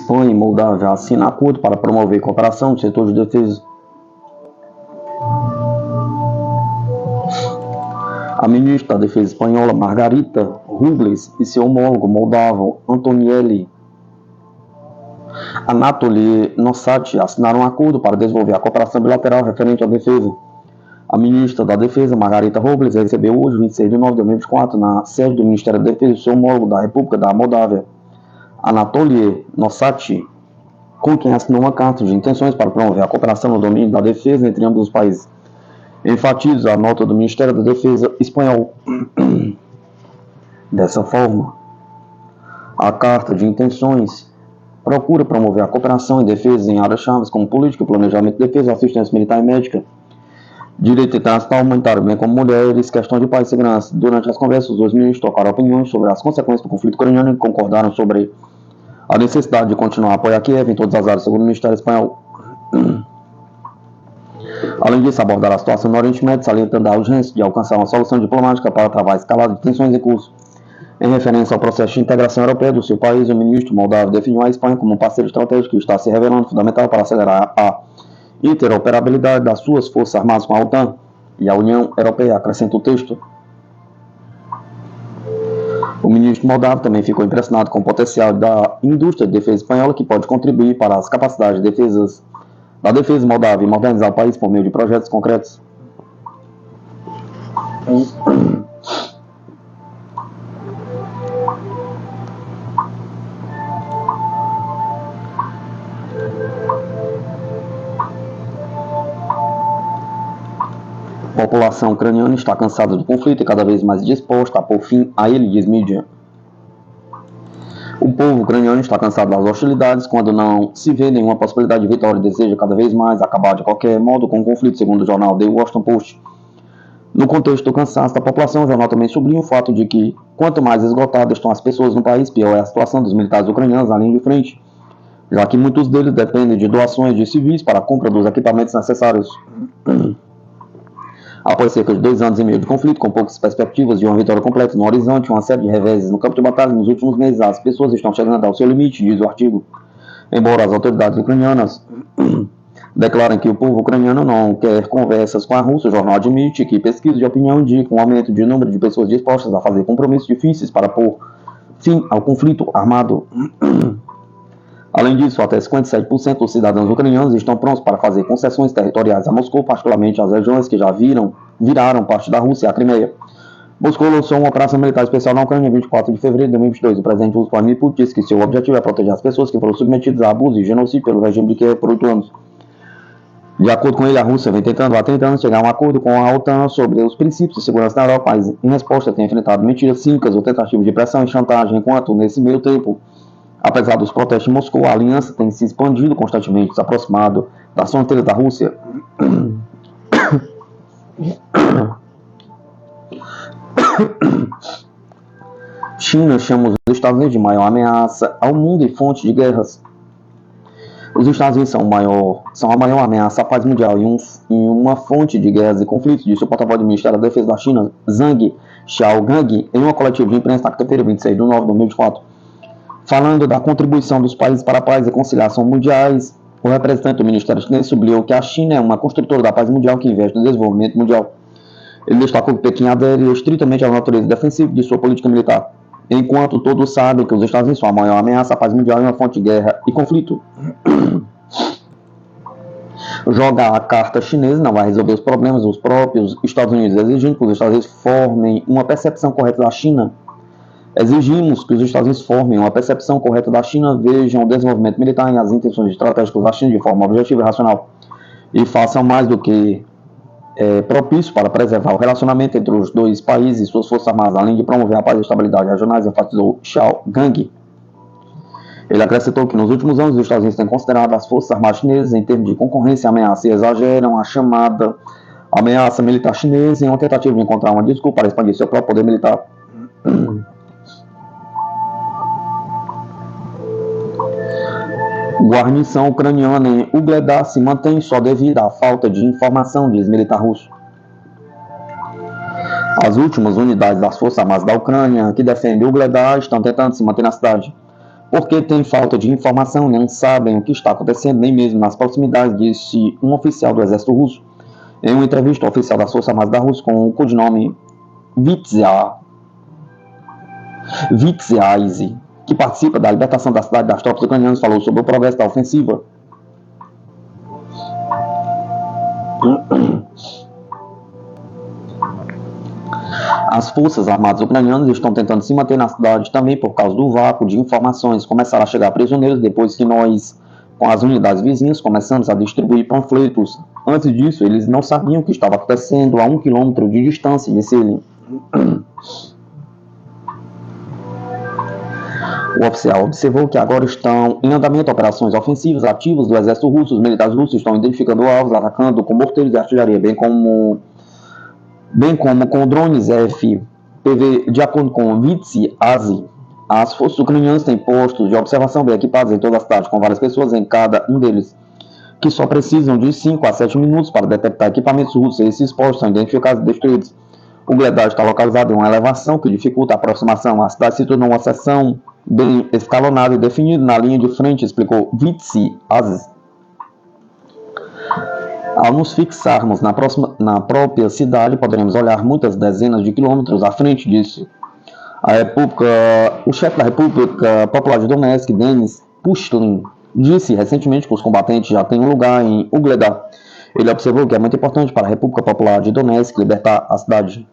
Espanha e Moldávia assinam acordo para promover cooperação no setor de defesa. A ministra da Defesa espanhola, Margarita Robles, e seu homólogo moldavo, Anatoly Nosati, assinaram um acordo para desenvolver a cooperação bilateral referente à defesa. A ministra da Defesa, Margarita Robles, recebeu hoje, 26 de novembro de 2024, na sede do Ministério da Defesa, seu homólogo da República da Moldávia, Anatoly Nosati, com quem assinou uma carta de intenções para promover a cooperação no domínio da defesa entre ambos os países. Enfatiza a nota do Ministério da Defesa espanhol. Dessa forma, a carta de intenções procura promover a cooperação em defesa em áreas-chave como política, planejamento de defesa, assistência militar e médica, direito internacional humanitário, bem como mulheres, questão de paz e segurança. Durante as conversas, os dois ministros trocaram opiniões sobre as consequências do conflito ucraniano e concordaram sobre a necessidade de continuar a apoiar Kiev em todas as áreas, segundo o Ministério espanhol. Além disso, abordaram a situação no Oriente Médio, salientando a urgência de alcançar uma solução diplomática para travar a escalada de tensões em curso. Em referência ao processo de integração europeia do seu país, o ministro moldavo definiu a Espanha como um parceiro estratégico que está se revelando fundamental para acelerar a interoperabilidade das suas forças armadas com a OTAN e a União Europeia, acrescenta o texto. O ministro moldavo também ficou impressionado com o potencial da indústria de defesa espanhola, que pode contribuir para as capacidades de da defesa moldava e modernizar o país por meio de projetos concretos. A população ucraniana está cansada do conflito e cada vez mais disposta a pôr fim a ele, diz mídia. O povo ucraniano está cansado das hostilidades quando não se vê nenhuma possibilidade de vitória e deseja cada vez mais acabar de qualquer modo com o conflito, segundo o jornal The Washington Post. No contexto do cansaço da população, o jornal também sublinha o fato de que, quanto mais esgotadas estão as pessoas no país, pior é a situação dos militares ucranianos na linha de frente, já que muitos deles dependem de doações de civis para a compra dos equipamentos necessários. Após cerca de 2 anos e meio de conflito, com poucas perspectivas de uma vitória completa no horizonte, uma série de reveses no campo de batalha nos últimos meses, as pessoas estão chegando ao seu limite, diz o artigo. Embora as autoridades ucranianas declarem que o povo ucraniano não quer conversas com a Rússia, o jornal admite que pesquisas de opinião indicam um aumento de número de pessoas dispostas a fazer compromissos difíceis para pôr fim ao conflito armado. Além disso, até 57% dos cidadãos ucranianos estão prontos para fazer concessões territoriais a Moscou, particularmente as regiões que já viraram parte da Rússia e a Crimeia. Moscou lançou uma operação militar especial na Ucrânia em 24 de fevereiro de 2022. O presidente Vladimir Putin disse que seu objetivo é proteger as pessoas que foram submetidas a abuso e genocídio pelo regime de Kiev por 8 anos. De acordo com ele, a Rússia vem tentando há 30 anos chegar a um acordo com a OTAN sobre os princípios de segurança na Europa, mas em resposta tem enfrentado mentiras cínicas ou tentativas de pressão e chantagem, enquanto nesse meio tempo, apesar dos protestos em Moscou, a aliança tem se expandido constantemente, se aproximado das fronteiras da Rússia. China chama os Estados Unidos de maior ameaça ao mundo e fonte de guerras. Os Estados Unidos são a maior ameaça à paz mundial e uma fonte de guerras e conflitos, disse o porta-voz do Ministério da Defesa da China, Zhang Xiaogang, em uma coletiva de imprensa na quinta-feira, 26 de novembro de 2024. Falando da contribuição dos países para a paz e conciliação mundiais, o representante do Ministério chinês sublinhou que a China é uma construtora da paz mundial que investe no desenvolvimento mundial. Ele destacou que Pequim adere estritamente à natureza defensiva de sua política militar, enquanto todos sabem que os Estados Unidos são a maior ameaça à paz mundial e uma fonte de guerra e conflito. Jogar a carta chinesa não vai resolver os problemas dos próprios Estados Unidos, exigindo que os Estados Unidos formem uma percepção correta da China. Exigimos que os Estados Unidos formem uma percepção correta da China, vejam o desenvolvimento militar e as intenções estratégicas da China de forma objetiva e racional, e façam mais do que propício para preservar o relacionamento entre os dois países e suas forças armadas, além de promover a paz e a estabilidade regionais, enfatizou Xiao Gang. Ele acrescentou que nos últimos anos os Estados Unidos têm considerado as forças armadas chinesas em termos de concorrência e ameaça e exageram a chamada ameaça militar chinesa em uma tentativa de encontrar uma desculpa para expandir seu próprio poder militar. Guarnição ucraniana em Ugledar se mantém só devido à falta de informação, diz militar russo. As últimas unidades das Forças Armadas da Ucrânia que defendem Ugledar estão tentando se manter na cidade. porque tem falta de informação, não sabem o que está acontecendo, nem mesmo nas proximidades, disse um oficial do exército russo. Em uma entrevista, o oficial das Forças Armadas da Rússia, com o codinome Vitsiaise, que participa da libertação da cidade das tropas ucranianas, falou sobre o progresso da ofensiva. As forças armadas ucranianas estão tentando se manter na cidade também por causa do vácuo de informações. Começaram a chegar prisioneiros depois que nós, com as unidades vizinhas, começamos a distribuir panfletos. Antes disso, eles não sabiam o que estava acontecendo a 1 quilômetro de distância, disse ele. O oficial observou que agora estão em andamento operações ofensivas ativas do exército russo. Os militares russos estão identificando alvos, atacando com morteiros de artilharia, bem como com drones FPV. De acordo com Vitsiaise, as forças ucranianas têm postos de observação bem equipados em toda a cidade, com várias pessoas em cada um deles, que só precisam de 5 a 7 minutos para detectar equipamentos russos. Esses postos são identificados e destruídos. O Gledar está localizado em uma elevação que dificulta a aproximação. A cidade se tornou uma seção bem escalonada e definida na linha de frente, explicou Vitsiaise. Ao nos fixarmos na própria cidade, poderemos olhar muitas dezenas de quilômetros à frente disso. O chefe da República Popular de Donetsk, Denis Pushilin, disse recentemente que os combatentes já têm um lugar em Ugledar. Ele observou que é muito importante para a República Popular de Donetsk libertar a cidade.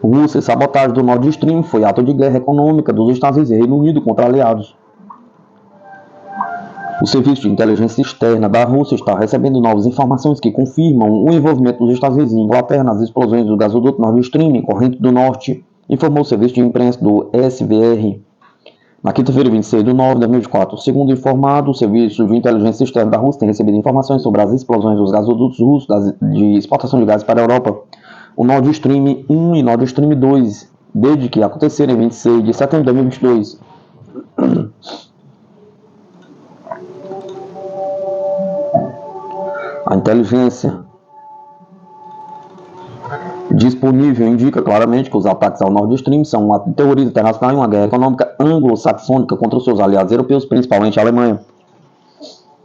Rússia e sabotagem do Nord Stream foi ato de guerra econômica dos Estados Unidos e Reino Unido contra aliados. O Serviço de Inteligência Externa da Rússia está recebendo novas informações que confirmam o envolvimento dos Estados Unidos e Inglaterra nas explosões do gasoduto Nord Stream, corrente do norte, informou o Serviço de Imprensa do SVR. Na quinta-feira, 26 de nove de 2004, segundo informado, o Serviço de Inteligência Externa da Rússia tem recebido informações sobre as explosões dos gasodutos russos de exportação de gás para a Europa, o Nord Stream 1 e Nord Stream 2, desde que aconteceram em 26 de setembro de 2022. A inteligência disponível indica claramente que os ataques ao Nord Stream são um ato de terrorismo internacional e uma guerra econômica anglo-saxônica contra os seus aliados europeus, principalmente a Alemanha.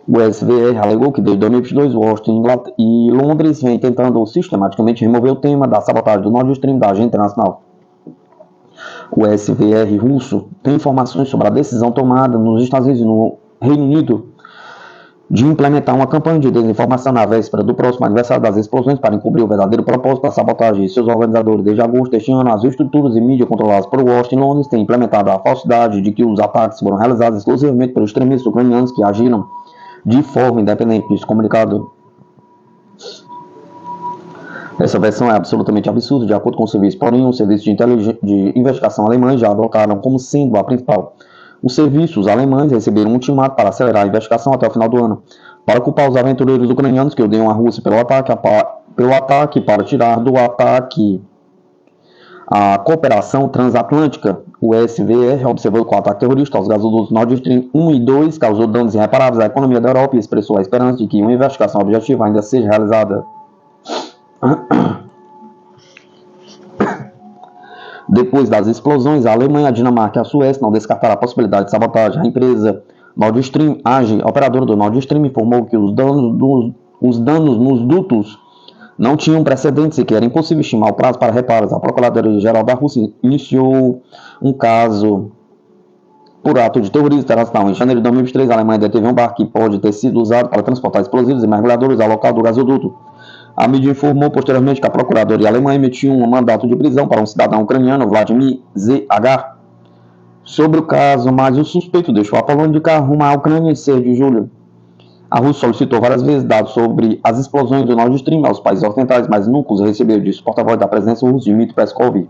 O SVR alegou que desde 2022 Washington e Londres vêm tentando sistematicamente remover o tema da sabotagem do Nord Stream da agenda internacional. O SVR russo tem informações sobre a decisão tomada nos Estados Unidos e no Reino Unido de implementar uma campanha de desinformação na véspera do próximo aniversário das explosões para encobrir o verdadeiro propósito da sabotagem. Seus organizadores, desde agosto deste ano, as estruturas e mídia controladas por Washington e Londres têm implementado a falsidade de que os ataques foram realizados exclusivamente por extremistas ucranianos que agiram de forma independente desse comunicado. Essa versão é absolutamente absurda, de acordo com o serviço, porém, o serviço de investigação alemão já adotaram como sendo a principal. Os serviços alemães receberam um ultimato para acelerar a investigação até o final do ano, para culpar os aventureiros ucranianos que odeiam a Rússia pelo ataque para tirar do ataque a cooperação transatlântica. O SVR observou que o ataque terrorista aos gasodutos Nord Stream 1 e 2 causou danos irreparáveis à economia da Europa e expressou a esperança de que uma investigação objetiva ainda seja realizada. Depois das explosões, a Alemanha, a Dinamarca e a Suécia não descartaram a possibilidade de sabotagem. A empresa Nord Stream AG, operadora do Nord Stream, informou que os danos nos dutos não tinham precedentes e que era impossível estimar o prazo para reparos. A Procuradoria-Geral da Rússia iniciou um caso por ato de terrorismo internacional. Em janeiro de 2023, a Alemanha deteve um barco que pode ter sido usado para transportar explosivos e mergulhadores ao local do gasoduto. A mídia informou posteriormente que a Procuradoria alemã emitiu um mandato de prisão para um cidadão ucraniano, Vladimir ZH, sobre o caso, mas o suspeito deixou a Polônia de carro rumo à Ucrânia em 6 de julho. A Rússia solicitou várias vezes dados sobre as explosões do Nord Stream aos países ocidentais, mas nunca os recebeu, disse o porta-voz da presidência russa, Dmitry Peskov.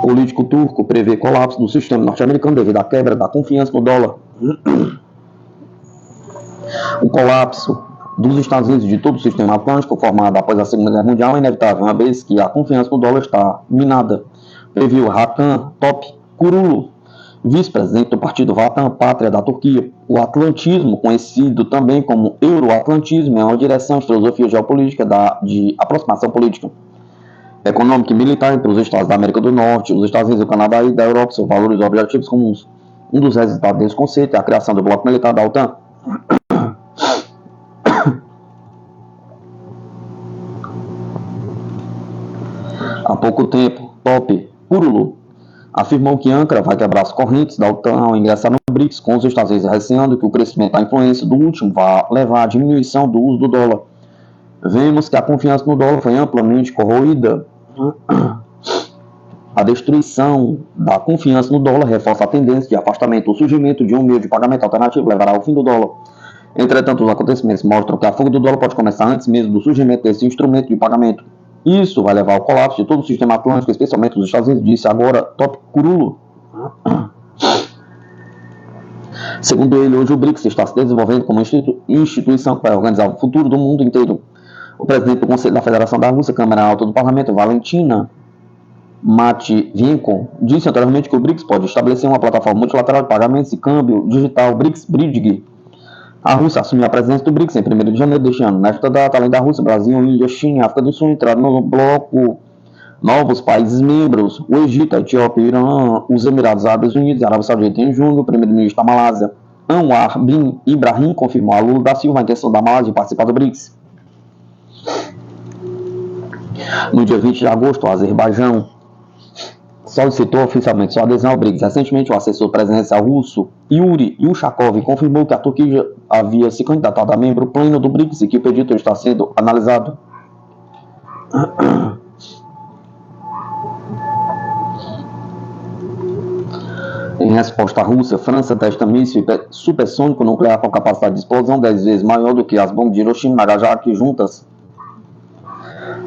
O político turco prevê colapso do sistema norte-americano devido à quebra da confiança no dólar. O colapso dos Estados Unidos e de todo o sistema atlântico formado após a Segunda Guerra Mundial é inevitável, uma vez que a confiança no dólar está minada, previu Hakan Topkurulo, vice-presidente do partido Vatan, Pátria da Turquia. O atlantismo, conhecido também como euroatlantismo, é uma direção de filosofia geopolítica de aproximação política, econômica e militar entre os estados da América do Norte, os Estados Unidos, o Canadá e da Europa, seus valores e objetivos comuns. Um dos resultados desse conceito é a criação do bloco militar da OTAN. Há pouco tempo, Top Kurulu afirmou que Ankara vai quebrar as correntes da OTAN ao ingressar no BRICS, com os Estados Unidos receando que o crescimento da influência do último vai levar à diminuição do uso do dólar. Vemos que a confiança no dólar foi amplamente corroída. A destruição da confiança no dólar reforça a tendência de afastamento. O surgimento de um meio de pagamento alternativo levará ao fim do dólar. Entretanto, os acontecimentos mostram que a fuga do dólar pode começar antes mesmo do surgimento desse instrumento de pagamento. Isso vai levar ao colapso de todo o sistema atlântico, especialmente dos Estados Unidos, disse agora Top Kurulu. Segundo ele, hoje o BRICS está se desenvolvendo como instituição que vai organizar o futuro do mundo inteiro. O presidente do Conselho da Federação da Rússia, Câmara Alta do Parlamento, Valentina Matvienko, disse anteriormente que o BRICS pode estabelecer uma plataforma multilateral de pagamentos e câmbio digital BRICS Bridge. A Rússia assumiu a presidência do BRICS em 1º de janeiro deste ano. Nesta data, além da Rússia, Brasil, Índia, China e África do Sul entraram no bloco novos países membros: o Egito, a Etiópia, o Irã, os Emirados Árabes Unidos e a Arábia Saudita. Em junho, o primeiro-ministro da Malásia, Anwar bin Ibrahim, confirmou a Lula da Silva a intenção da Malásia de participar do BRICS. No dia 20 de agosto, o Azerbaijão solicitou oficialmente sua adesão ao BRICS. Recentemente, o assessor presidencial russo, Yuri Ushakov, confirmou que a Turquia havia se candidatado a membro pleno do BRICS e que o pedido está sendo analisado. Em resposta à Rússia, França testa míssil supersônico nuclear com capacidade de explosão 10 vezes maior do que as bombas de Hiroshima e Nagasaki juntas.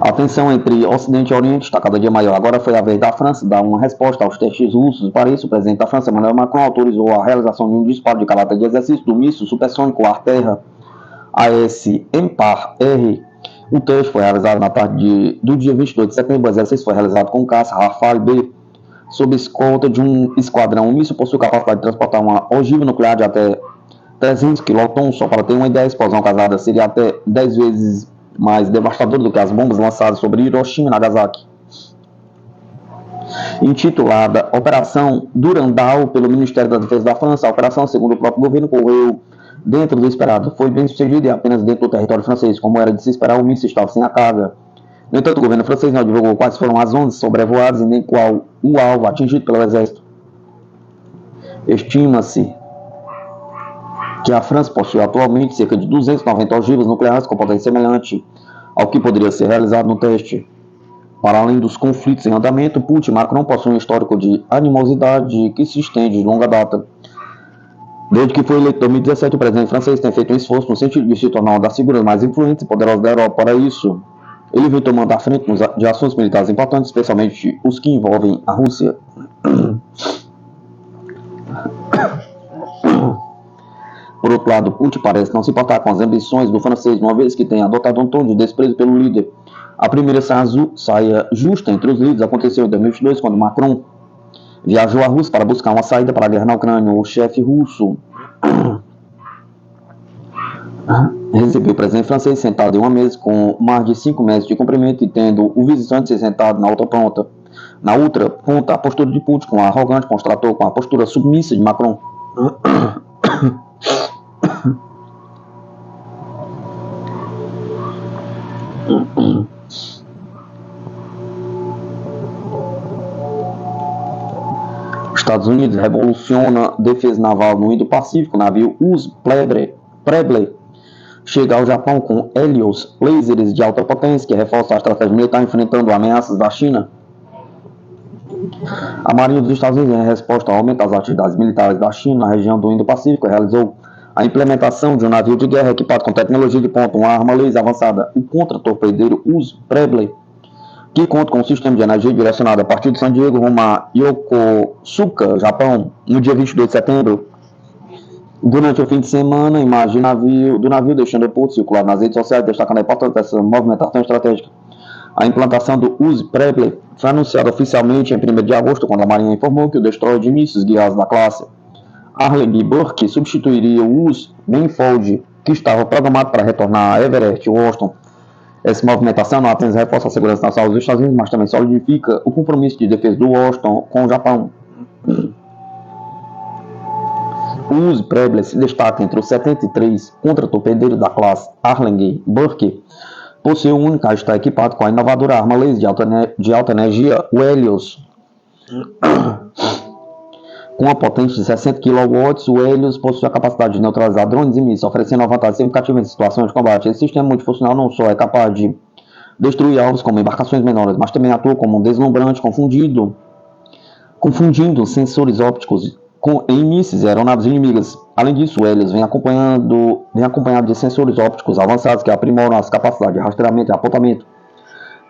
A tensão entre Ocidente e Oriente está cada dia maior. Agora foi a vez da França dar uma resposta aos testes russos. Para isso, o presidente da França, Emmanuel Macron, autorizou a realização de um disparo de caráter de exercício do míssil supersônico Ar-Terra AS-MPAR-R. O teste foi realizado na tarde do dia 22 de setembro. O exercício foi realizado com caça Rafale B, sob escolta de um esquadrão. O míssil possui capacidade de transportar uma ogiva nuclear de até 300 quilotons. Só para ter uma ideia, a explosão causada seria até 10 vezes mais devastadora do que as bombas lançadas sobre Hiroshima e Nagasaki. Intitulada Operação Durandal pelo Ministério da Defesa da França, a operação, segundo o próprio governo, correu dentro do esperado. Foi bem sucedida e apenas dentro do território francês. Como era de se esperar, o míssil estava sem a carga. No entanto, o governo francês não divulgou quais foram as zonas sobrevoadas e nem qual o alvo atingido pelo exército. Estima-se que a França possui atualmente cerca de 290 ogivas nucleares com potência semelhante ao que poderia ser realizado no teste. Para além dos conflitos em andamento, Putin e Macron possuem um histórico de animosidade que se estende de longa data. Desde que foi eleito em 2017, o presidente francês tem feito um esforço no sentido de se tornar uma das figuras mais influentes e poderosas da Europa. Para isso, ele vem tomando a frente de assuntos militares importantes, especialmente os que envolvem a Rússia. Por outro lado, Putin parece não se importar com as ambições do francês, uma vez que tem adotado um tom de desprezo pelo líder. A primeira saia justa entre os líderes aconteceu em 2022, quando Macron viajou à Rússia para buscar uma saída para a guerra na Ucrânia. O chefe russo recebeu o presidente francês sentado em uma mesa com mais de 5 metros de comprimento e tendo o visitante sentado na outra ponta. Na outra ponta, a postura de Putin, com arrogante, contrastou com a postura submissa de Macron. Estados Unidos revoluciona defesa naval no Indo-Pacífico. Navio US Preble chega ao Japão com Helios, lasers de alta potência que reforçam a estratégia militar enfrentando ameaças da China. A Marinha dos Estados Unidos, em resposta ao aumento das atividades militares da China na região do Indo-Pacífico, realizou a implementação de um navio de guerra equipado com tecnologia de ponta, uma arma laser avançada, o contra-torpedeiro US Preble, que conta com um sistema de energia direcionado a partir de San Diego rumo a Yokosuka, Japão, no dia 22 de setembro. Durante o fim de semana, imagem do navio deixando o porto circular nas redes sociais, destacando a importância dessa movimentação estratégica. A implantação do US Preble Foi anunciado oficialmente em 1º de agosto, quando a Marinha informou que o destroyer de mísseis guiados da classe Arleigh Burke substituiria o US Mansfield, que estava programado para retornar a Everett, Washington. Essa movimentação não apenas reforça a segurança nacional dos Estados Unidos, mas também solidifica o compromisso de defesa do Washington com o Japão. O US Preble se destaca entre os 73 contra-torpedeiros da classe Arleigh Burke, por ser o único a estar equipado com a inovadora arma laser de alta energia, o Helios. Com uma potência de 60 kW, o Helios possui a capacidade de neutralizar drones e mísseis, oferecendo uma vantagem significativa em situações de combate. Esse sistema multifuncional não só é capaz de destruir alvos como embarcações menores, mas também atua como um deslumbrante confundindo sensores ópticos em mísseis e aeronaves inimigas. Além disso, o Helios vem acompanhado de sensores ópticos avançados que aprimoram as capacidades de rastreamento e apontamento.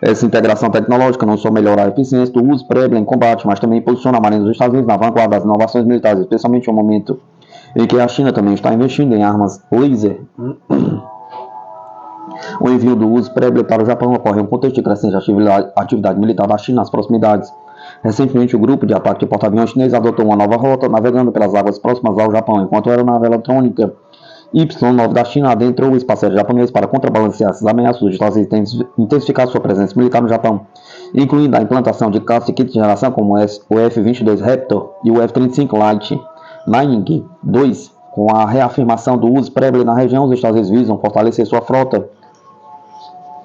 Essa integração tecnológica não só melhora a eficiência do uso Preble em combate, mas também posiciona a Marinha dos Estados Unidos na vanguarda das inovações militares, especialmente no momento em que a China também está investindo em armas laser. O envio do uso Preble para o Japão ocorre em um contexto de crescente atividade militar da China nas proximidades. Recentemente, o grupo de ataque de porta-aviões chinês adotou uma nova rota, navegando pelas águas próximas ao Japão, enquanto a aeronave eletrônica Y-9 da China adentrou o espaço aéreo japonês para contrabalancear essas ameaças. Os Estados Unidos têm intensificado sua presença militar no Japão, incluindo a implantação de caças de quinta geração como o F-22 Raptor e o F-35 Lightning II. Com a reafirmação do uso Preble na região, os Estados Unidos visam fortalecer sua frota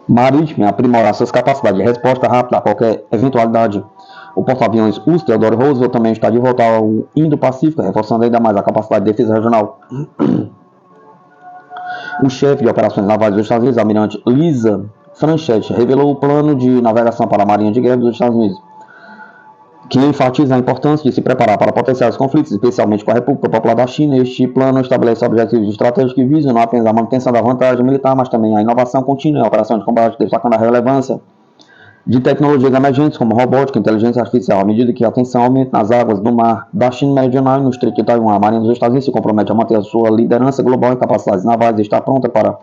marítima e aprimorar suas capacidades de resposta rápida a qualquer eventualidade. O porta-aviões US Theodore Roosevelt também está de volta ao Indo-Pacífico, reforçando ainda mais a capacidade de defesa regional. O chefe de operações navais dos Estados Unidos, almirante Lisa Franchetti, revelou o plano de navegação para a Marinha de Guerra dos Estados Unidos, que enfatiza a importância de se preparar para potenciais conflitos, especialmente com a República Popular da China. Este plano estabelece objetivos estratégicos que visam não apenas a manutenção da vantagem militar, mas também a inovação contínua em operações de combate, destacando a relevância de tecnologias emergentes como robótica e inteligência artificial. À medida que a tensão aumenta nas águas do mar da China Meridional e no Estreito de Taiwan, a Marinha dos Estados Unidos se compromete a manter a sua liderança global em capacidades navais e está pronta para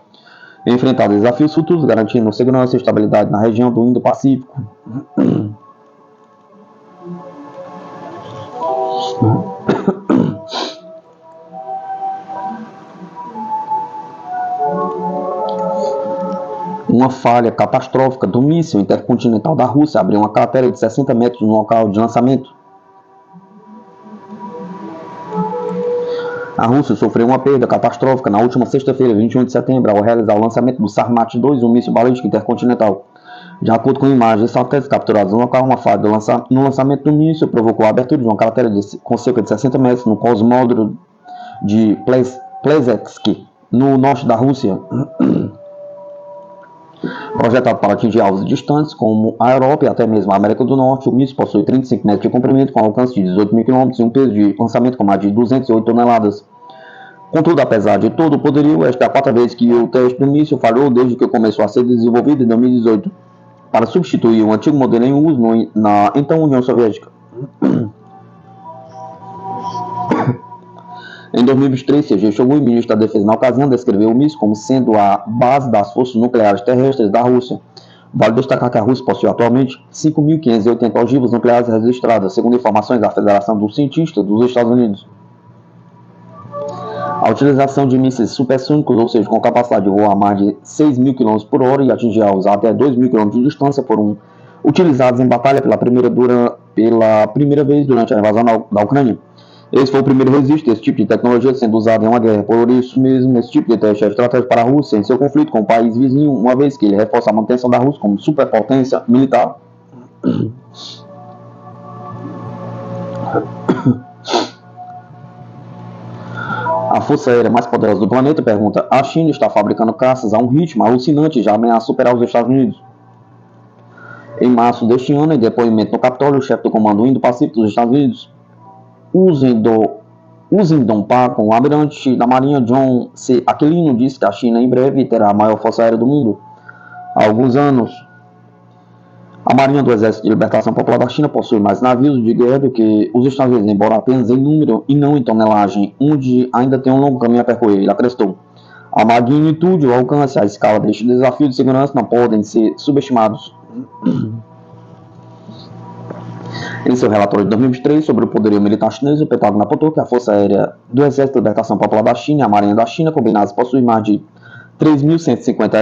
enfrentar desafios futuros, garantindo segurança e estabilidade na região do Indo-Pacífico. Uma falha catastrófica do míssil intercontinental da Rússia abriu uma cratera de 60 metros no local de lançamento. A Rússia sofreu uma perda catastrófica na última sexta-feira, 21 de setembro, ao realizar o lançamento do Sarmat-2, um míssil balístico intercontinental. De acordo com imagens de satélites capturados no local, uma falha no lançamento do míssil provocou a abertura de uma cratera com cerca de 60 metros no cosmódromo de Plesetsk, no norte da Rússia. Projetado para atingir alvos distantes, como a Europa e até mesmo a América do Norte, o míssil possui 35 metros de comprimento, com alcance de 18 mil km e um peso de lançamento com mais de 208 toneladas. Contudo, apesar de todo o poderio, esta é a quarta vez que o teste do míssil falhou desde que começou a ser desenvolvido em 2018, para substituir um antigo modelo em uso na então União Soviética. Em 2023, Sergei Shoigu, ministro da Defesa na ocasião, descreveu o míssil como sendo a base das forças nucleares terrestres da Rússia. Vale destacar que a Rússia possui atualmente 5.580 ogivas nucleares registradas, segundo informações da Federação dos Cientistas dos Estados Unidos. A utilização de mísseis supersônicos, ou seja, com capacidade de voar a mais de 6.000 km por hora e atingir alvos até 2.000 km de distância, foram utilizados em batalha pela primeira vez durante a invasão da Ucrânia. Esse foi o primeiro registro desse tipo de tecnologia sendo usado em uma guerra. Por isso mesmo, esse tipo de teste é estratégico para a Rússia em seu conflito com o país vizinho, uma vez que ele reforça a manutenção da Rússia como superpotência militar. A força aérea mais poderosa do planeta pergunta: a China está fabricando caças a um ritmo alucinante e já ameaça superar os Estados Unidos. Em março deste ano, em depoimento no Capitólio, o chefe do Comando Indo-Pacífico dos Estados Unidos, Uzindong Park, o almirante da Marinha John C. Aquilino, disse que a China em breve terá a maior força aérea do mundo. Há alguns anos, a Marinha do Exército de Libertação Popular da China possui mais navios de guerra do que os Estados Unidos, embora apenas em número e não em tonelagem, onde ainda tem um longo caminho a percorrer. Ele acrescentou: a magnitude, o alcance e a escala deste desafio de segurança não podem ser subestimados. Em seu relatório de 2023 sobre o poderio militar chinês, o Pentágono apontou que a Força Aérea do Exército de Libertação Popular da China e a Marinha da China combinadas possuem mais de 3.150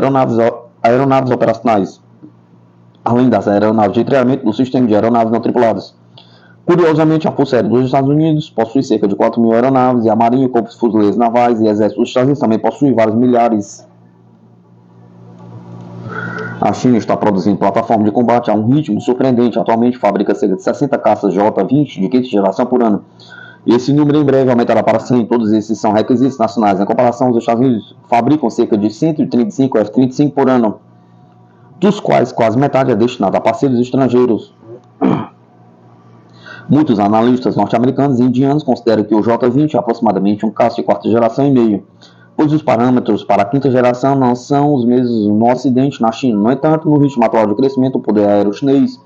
aeronaves operacionais, além das aeronaves de treinamento do sistema de aeronaves não tripuladas. Curiosamente, a Força Aérea dos Estados Unidos possui cerca de 4.000 aeronaves, e a Marinha, corpos fuzileiros navais e exércitos dos Estados Unidos também possuem vários milhares. A China está produzindo plataformas de combate a um ritmo surpreendente. Atualmente fabrica cerca de 60 caças J-20 de quinta geração por ano. Esse número em breve aumentará para 100. Todos esses são requisitos nacionais. Em comparação, os Estados Unidos fabricam cerca de 135 F-35 por ano, dos quais quase metade é destinada a parceiros estrangeiros. Muitos analistas norte-americanos e indianos consideram que o J-20 é aproximadamente um caça de quarta geração e meio, pois os parâmetros para a quinta geração não são os mesmos no Ocidente e na China. No entanto, no ritmo atual de crescimento, o poder aéreo chinês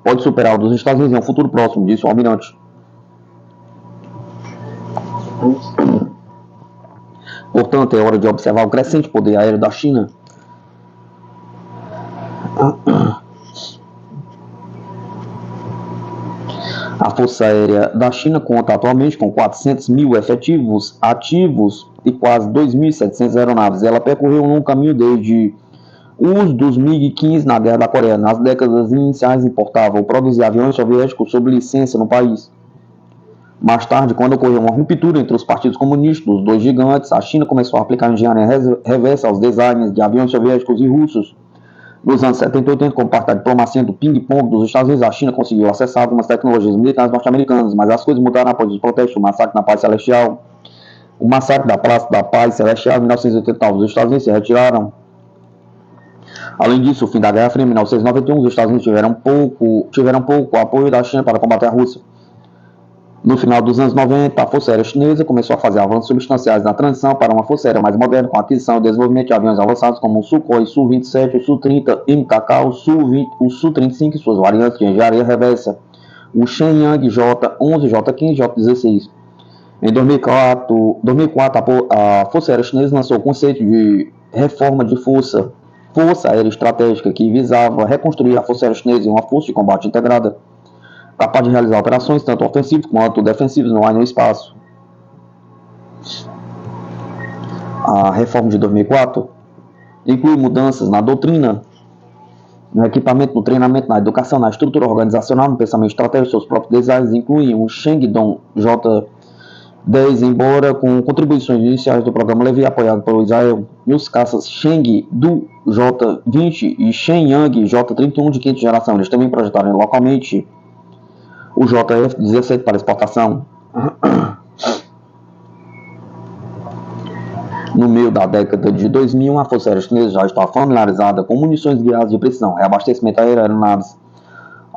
pode superar o dos Estados Unidos em um futuro próximo, disse o almirante. Portanto, é hora de observar o crescente poder aéreo da China. A Força Aérea da China conta atualmente com 400 mil efetivos ativos e quase 2.700 aeronaves. Ela percorreu um longo caminho desde o uso dos MiG-15 na Guerra da Coreia. Nas décadas iniciais importava ou produzia aviões soviéticos sob licença no país. Mais tarde, quando ocorreu uma ruptura entre os partidos comunistas dos dois gigantes, a China começou a aplicar engenharia reversa aos designs de aviões soviéticos e russos. Nos anos 70 e 80, como parte da diplomacia do ping-pong dos Estados Unidos, a China conseguiu acessar algumas tecnologias militares norte-americanas, mas as coisas mudaram após os protestos, o massacre da Paz Celestial. O massacre da Praça da Paz Celestial em 1989, os Estados Unidos se retiraram. Além disso, o fim da Guerra Fria em 1991, os Estados Unidos tiveram pouco apoio da China para combater a Rússia. No final dos anos 90, a Força Aérea Chinesa começou a fazer avanços substanciais na transição para uma Força Aérea mais moderna, com a aquisição e desenvolvimento de aviões avançados como o Sukhoi Su-27, o Su-30 MKK, o Su-35 e suas variantes de engenharia reversa, o Shenyang J-11, J-15 e J-16. Em 2004, a Força Aérea Chinesa lançou o conceito de reforma de Força Aérea Estratégica, que visava reconstruir a Força Aérea Chinesa em uma força de combate integrada, capaz de realizar operações tanto ofensivas quanto defensivas no ar e no espaço. A reforma de 2004 inclui mudanças na doutrina, no equipamento, no treinamento, na educação, na estrutura organizacional, no pensamento estratégico. Seus próprios designs incluem o Shandong J-10, embora com contribuições iniciais do programa Levy apoiado pelo Israel, e os caças Chengdu J-20 e Shenyang J-31 de quinta geração. Eles também projetaram localmente o JF-17 para exportação. No meio da década de 2000, a Força Aérea Chinesa já estava familiarizada com munições guiadas de precisão, reabastecimento aéreo, aeronaves,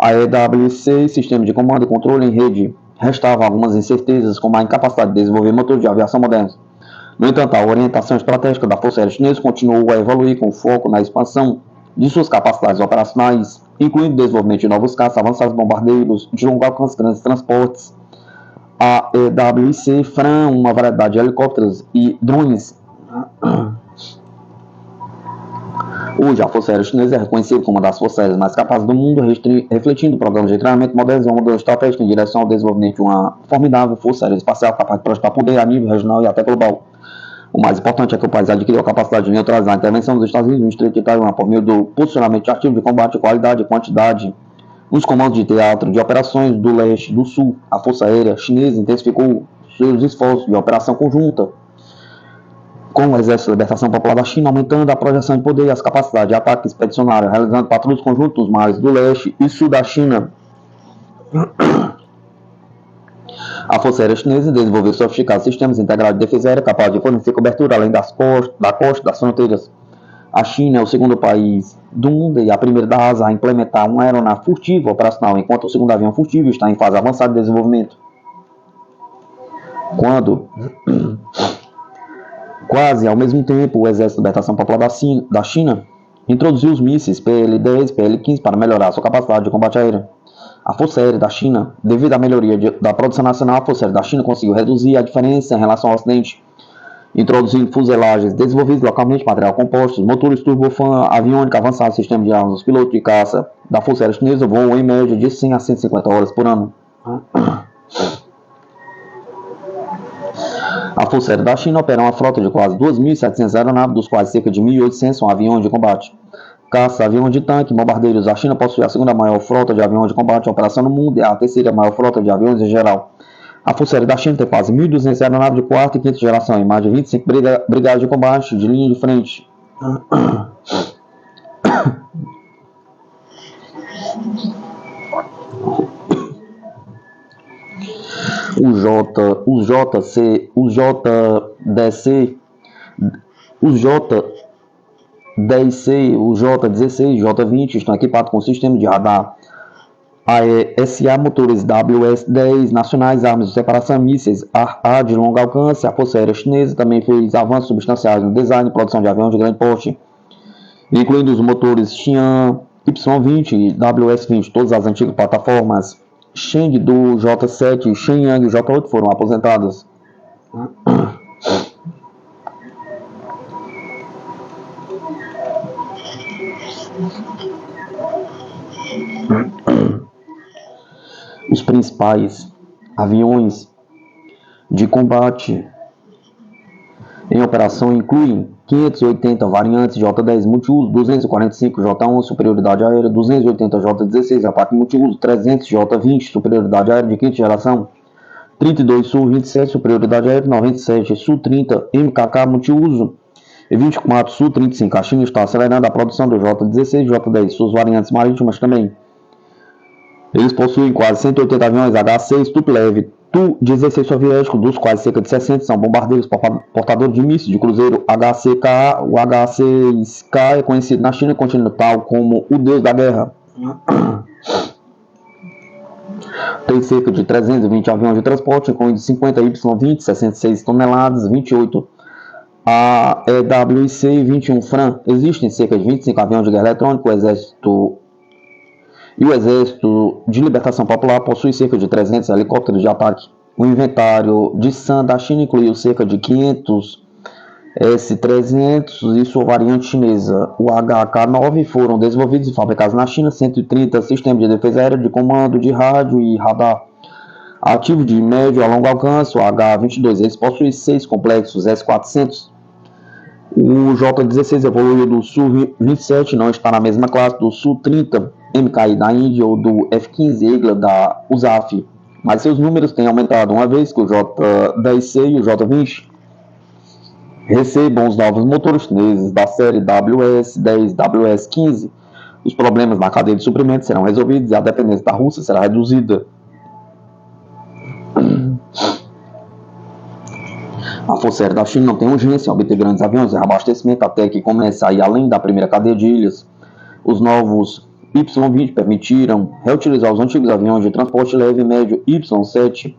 AEW6, sistema de comando e controle em rede. Restavam algumas incertezas, como a incapacidade de desenvolver motores de aviação modernos. No entanto, a orientação estratégica da Força Aérea Chinesa continuou a evoluir com foco na expansão de suas capacidades operacionais, incluindo o desenvolvimento de novos caças, avançados bombardeiros de longo alcance, grandes transportes, AEW&C, FRAM, uma variedade de helicópteros e drones. Hoje, a Força Aérea Chinesa é reconhecida como uma das forças aéreas mais capazes do mundo, refletindo programas de treinamento modernos e uma mudança estratégica em direção ao desenvolvimento de uma formidável força aérea espacial capaz de projetar poder a nível regional e até global. O mais importante é que o país adquiriu a capacidade de neutralizar a intervenção dos Estados Unidos no Estreito de Taiwan por meio do posicionamento ativo de combate, qualidade e quantidade nos comandos de teatro de operações do leste e do sul. A Força Aérea Chinesa intensificou seus esforços de operação conjunta com o Exército de Libertação Popular da China, aumentando a projeção de poder e as capacidades de ataque expedicionário, realizando patrulhas conjuntas nos mares do leste e sul da China. A Força Aérea Chinesa desenvolveu sofisticados sistemas integrados de defesa aérea capazes de fornecer cobertura além da costa das fronteiras. A China é o segundo país do mundo e a primeira da Ásia a implementar uma aeronave furtiva operacional, enquanto o segundo avião furtivo está em fase avançada de desenvolvimento. Quase ao mesmo tempo, o Exército de Libertação Popular da China introduziu os mísseis PL-10 e PL-15 para melhorar sua capacidade de combate aéreo. A Força Aérea da China, devido à melhoria da produção nacional, a Força Aérea da China conseguiu reduzir a diferença em relação ao Ocidente introduzindo fuselagens desenvolvidas localmente, material composto, motores turbofan, aviônica avançada, sistema de armas. Os pilotos de caça da Força Aérea Chinesa voam em média de 100 a 150 horas por ano. A Força Aérea da China opera uma frota de quase 2.700 aeronaves, dos quais cerca de 1.800 são aviões de combate. Caça, aviões de tanque, bombardeiros. A China possui a segunda maior frota de aviões de combate em operação no mundo e a terceira maior frota de aviões em geral. A Força Aérea da China tem quase 1.200 aeronaves de quarta e quinta geração e mais de 25 brigadas de combate de linha de frente. Os JDC, os J10C, o J16 e J20 estão equipados com sistema de radar AESA, motores WS-10 nacionais, armas de separação, mísseis AA de longo alcance. A Força Aérea Chinesa também fez avanços substanciais no design e produção de aviões de grande porte, incluindo os motores Xi'an, Y-20 e WS-20. Todas as antigas plataformas Chengdu, J7, Shenyang e J8 foram aposentadas. Os principais aviões de combate em operação incluem 580 variantes J-10 multiuso, 245 J-11 superioridade aérea, 280 J-16 ataque multiuso, 300 J-20 superioridade aérea de quinta geração, 32 Su-27 superioridade aérea, 97 Su-30 MKK multiuso e 24 Su-35. A China está acelerando a produção do J-16 e J-10, suas variantes marítimas também. Eles possuem quase 180 aviões H-6 Tupolev Tu-16 soviéticos, dos quais cerca de 60 são bombardeiros portadores de mísseis de cruzeiro HC-KA. O H-6K é conhecido na China continental como o deus da guerra. Tem cerca de 320 aviões de transporte, incluindo 50 Y-20, 66 toneladas, 28 AEWC e 21 Fran. Existem cerca de 25 aviões de guerra eletrônica. O Exército de Libertação Popular possui cerca de 300 helicópteros de ataque. O inventário de SAN da China incluiu cerca de 500 S-300 e sua variante chinesa. O HK-9 foram desenvolvidos e fabricados na China, 130 sistemas de defesa aérea, de comando de rádio e radar ativo de médio a longo alcance. O H-22 eles possuem 6 complexos S-400. O J-16 evoluiu do Su-27, não está na mesma classe do Su-30 MKI da Índia ou do F-15 Eagle da USAF, mas seus números têm aumentado uma vez que o J-10C e o J-20 recebam os novos motores chineses da série WS-10 e WS-15. Os problemas na cadeia de suprimentos serão resolvidos e a dependência da Rússia será reduzida. A Força Aérea da China não tem urgência em obter grandes aviões de reabastecimento até que comece a ir além da primeira cadeia de ilhas. Os novos Y-20 permitiram reutilizar os antigos aviões de transporte leve e médio Y-7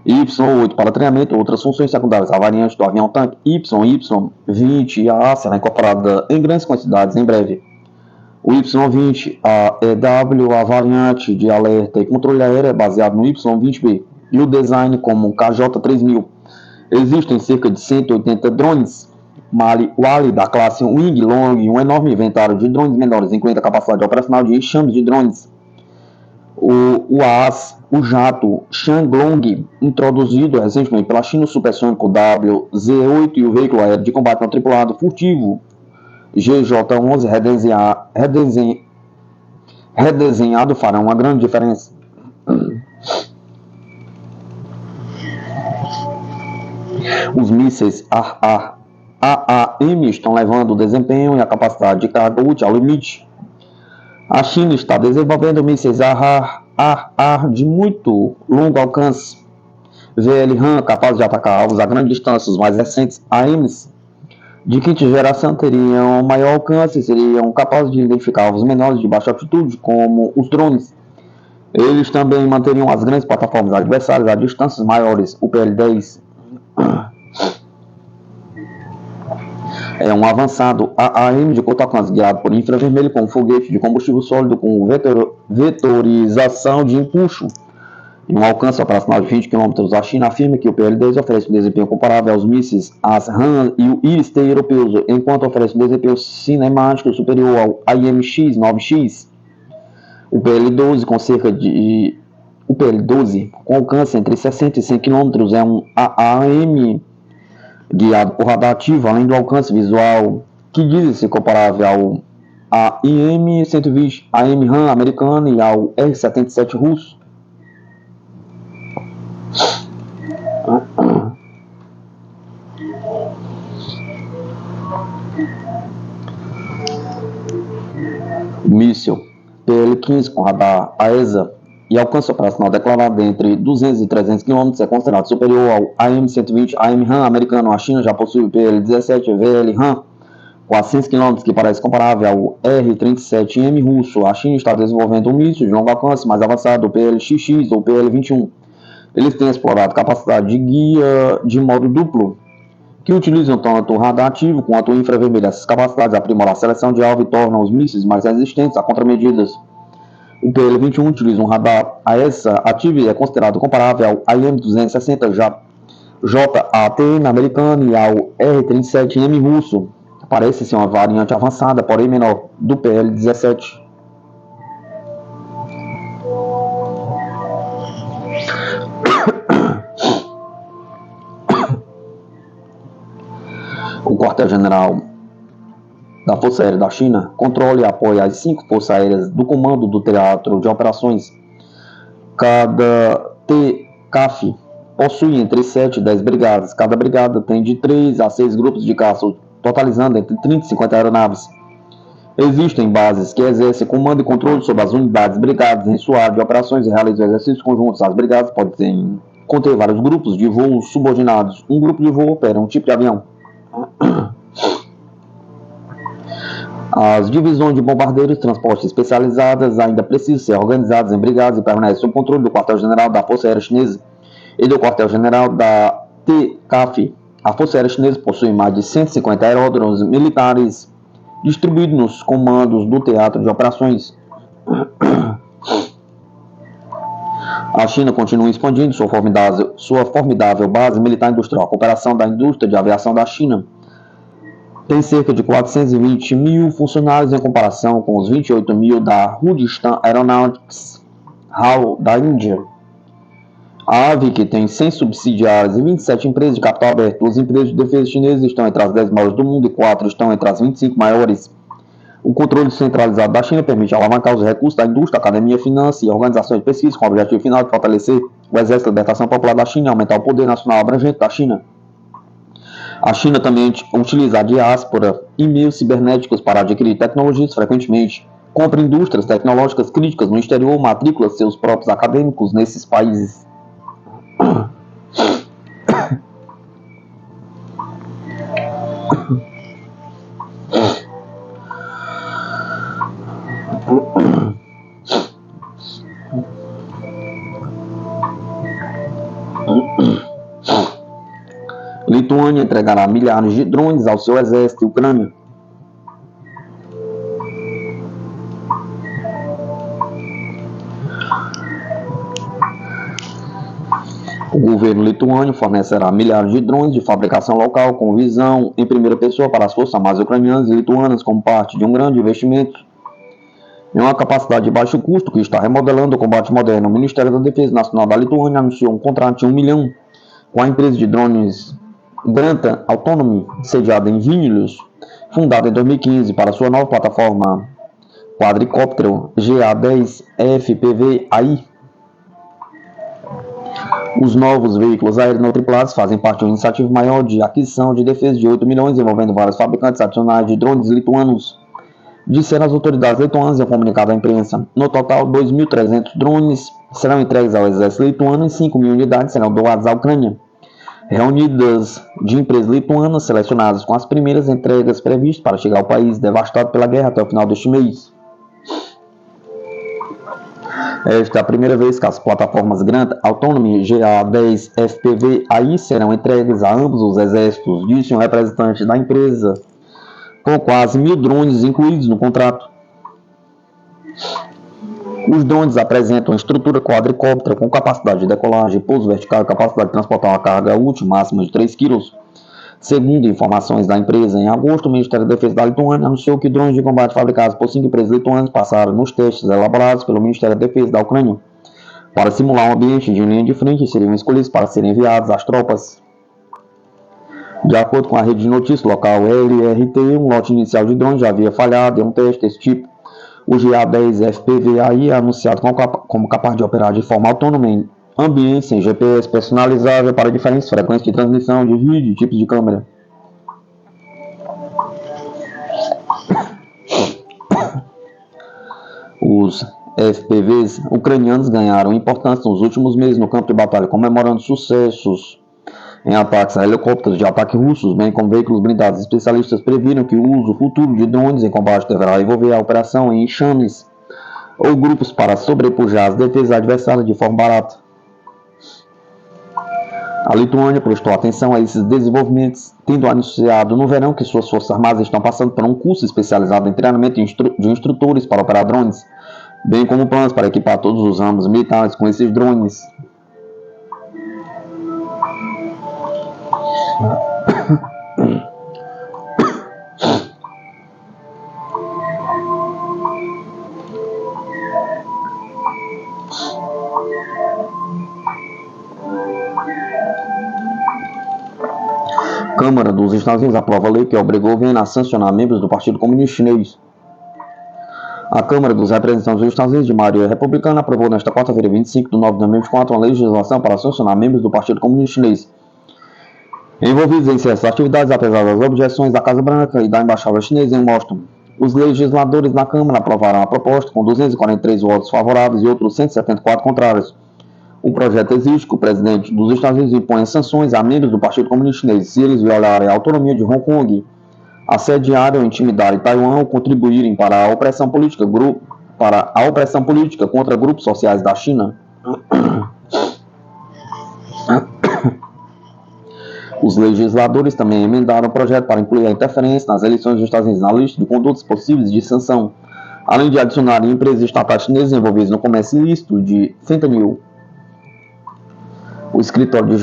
e Y-8 para treinamento e outras funções secundárias. A variante do avião-tanque Y-20 AA será incorporada em grandes quantidades em breve. O Y-20 AEW, a variante de alerta e controle aéreo, é baseado no Y-20B e o design como um KJ-3000. Existem cerca de 180 drones Wally da classe Wing Long e um enorme inventário de drones menores, incluindo a capacidade operacional de enxames de drones. O jato Shanglong, introduzido recentemente pela China, o supersônico WZ-8 e o veículo aéreo de combate não tripulado furtivo GJ-11 redesenhado farão uma grande diferença. Os mísseis AAM estão levando o desempenho e a capacidade de carga útil ao limite. A China está desenvolvendo mísseis AR de muito longo alcance, VLRAM, capazes de atacar alvos a grande distância. Os mais recentes AMs de quinta geração teriam maior alcance e seriam capazes de identificar alvos menores de baixa altitude, como os drones. Eles também manteriam as grandes plataformas adversárias a distâncias maiores. O PL-10 é um avançado AAM de curto alcance guiado por infravermelho com um foguete de combustível sólido com vetorização de empuxo Em um alcance operacional de 20 km, a China afirma que o PL-10 oferece um desempenho comparável aos mísseis AS-RAM e o IRIS-T europeus, enquanto oferece um desempenho cinemático superior ao AIM-X-9X. O PL-12 com alcance entre 60 e 100 km é um AAM guiado por radar ativo, além do alcance visual que diz ser comparável ao AIM-120, AIM-RAM americano e ao R-77 russo. O míssil PL-15 com radar AESA e alcance operacional declarado entre 200 e 300 km é considerado superior ao AIM-120 AIM-RAM americano. A China já possui o PL-17 VL-RAM 400 km, que parece comparável ao R-37M russo. A China está desenvolvendo um míssil de longo alcance mais avançado, o PL-XX ou PL-21. Eles têm explorado capacidade de guia de modo duplo, que utilizam tanto o radar ativo quanto o infravermelho. Essas capacidades aprimoram a seleção de alvo e tornam os mísseis mais resistentes a contramedidas. O PL-21 utiliza um radar AESA ativo e é considerado comparável ao AIM-260 JATM americano e ao R-37M russo. Parece ser uma variante avançada, porém menor, do PL-17. O quartel-general da Força Aérea da China controla e apoia as 5 forças aéreas do Comando do Teatro de Operações. Cada TCAF possui entre 7 e 10 brigadas. Cada brigada tem de 3 a 6 grupos de caça, totalizando entre 30 e 50 aeronaves. Existem bases que exercem comando e controle sobre as unidades brigadas em sua área de operações e realizam exercícios conjuntos. As brigadas podem conter vários grupos de voos subordinados. Um grupo de voo opera um tipo de avião. As divisões de bombardeiros e transportes especializadas ainda precisam ser organizadas em brigadas e permanecem sob controle do quartel-general da Força Aérea Chinesa e do quartel-general da TCAF. A Força Aérea Chinesa possui mais de 150 aeródromos militares distribuídos nos comandos do Teatro de Operações. A China continua expandindo sua formidável base militar industrial. A cooperação da indústria de aviação da China tem cerca de 420 mil funcionários em comparação com os 28 mil da Rajasthan Aeronautics HAL da Índia. A AVIC tem 100 subsidiárias e 27 empresas de capital aberto. As empresas de defesa chinesas estão entre as 10 maiores do mundo e 4 estão entre as 25 maiores. O controle centralizado da China permite alavancar os recursos da indústria, academia, finanças e organizações de pesquisa com o objetivo final de fortalecer o Exército de Libertação Popular da China e aumentar o poder nacional abrangente da China. A China também utiliza a diáspora e meios cibernéticos para adquirir tecnologias frequentemente. Compra indústrias tecnológicas críticas no exterior, matrícula seus próprios acadêmicos nesses países. Lituânia entregará milhares de drones ao seu exército e Ucrânia. O governo lituano fornecerá milhares de drones de fabricação local com visão em primeira pessoa para as forças armadas ucranianas e lituanas como parte de um grande investimento em uma capacidade de baixo custo que está remodelando o combate moderno. O Ministério da Defesa Nacional da Lituânia anunciou um contrato de 1 milhão com a empresa de drones Granta Autonomy, sediada em Vilnius, fundada em 2015 para sua nova plataforma quadricóptero GA-10 FPV-AI. Os novos veículos aéreos não tripulados fazem parte de uma iniciativa maior de aquisição de defesa de 8 milhões, envolvendo vários fabricantes adicionais de drones lituanos, disseram as autoridades lituanas em um comunicado à imprensa. No total, 2.300 drones serão entregues ao exército lituano e 5.000 unidades serão doadas à Ucrânia, reunidas de empresas lituanas selecionadas com as primeiras entregas previstas para chegar ao país devastado pela guerra até o final deste mês. Esta é a primeira vez que as plataformas Granta Autonomy GA-10 FPV-AI serão entregues a ambos os exércitos, disse um representante da empresa, com quase 1.000 drones incluídos no contrato. Os drones apresentam estrutura quadricóptera com capacidade de decolagem, pouso vertical e capacidade de transportar uma carga útil máxima de 3 kg. Segundo informações da empresa, em agosto, o Ministério da Defesa da Lituânia anunciou que drones de combate fabricados por 5 empresas lituanas passaram nos testes elaborados pelo Ministério da Defesa da Ucrânia para simular um ambiente de linha de frente e seriam escolhidos para serem enviados às tropas. De acordo com a rede de notícias local LRT, um lote inicial de drones já havia falhado em um teste desse tipo. O GA-10 FPV-AI é anunciado como capaz de operar de forma autônoma em ambientes sem GPS personalizável para diferentes frequências de transmissão de vídeo e tipos de câmera. Os FPVs ucranianos ganharam importância nos últimos meses no campo de batalha, comemorando sucessos em ataques a helicópteros de ataque russos, bem como veículos blindados. Especialistas previram que o uso futuro de drones em combate deverá envolver a operação em enxames ou grupos para sobrepujar as defesas adversárias de forma barata. A Lituânia prestou atenção a esses desenvolvimentos, tendo anunciado no verão que suas forças armadas estão passando por um curso especializado em treinamento de instrutores para operar drones, bem como planos para equipar todos os ramos militares com esses drones. Câmara dos Estados Unidos aprova a lei que obriga o governo a sancionar membros do Partido Comunista Chinês. A Câmara dos Representantes dos Estados Unidos, de maioria republicana, aprovou nesta quarta-feira, 25 de nove de 2024, uma legislação para sancionar membros do Partido Comunista Chinês envolvidos em certas atividades, apesar das objeções da Casa Branca e da Embaixada Chinesa em Washington. Os legisladores da Câmara aprovaram a proposta com 243 votos favoráveis e outros 174 contrários. O projeto exige que o presidente dos Estados Unidos imponha sanções a membros do Partido Comunista Chinês se eles violarem a autonomia de Hong Kong, assediarem ou intimidarem Taiwan ou contribuírem para a opressão política contra grupos sociais da China. Os legisladores também emendaram o projeto para incluir a interferência nas eleições dos Estados Unidos na lista de condutas possíveis de sanção, além de adicionar empresas estatais chinesas envolvidas no comércio ilícito de fentanil. O Escritório de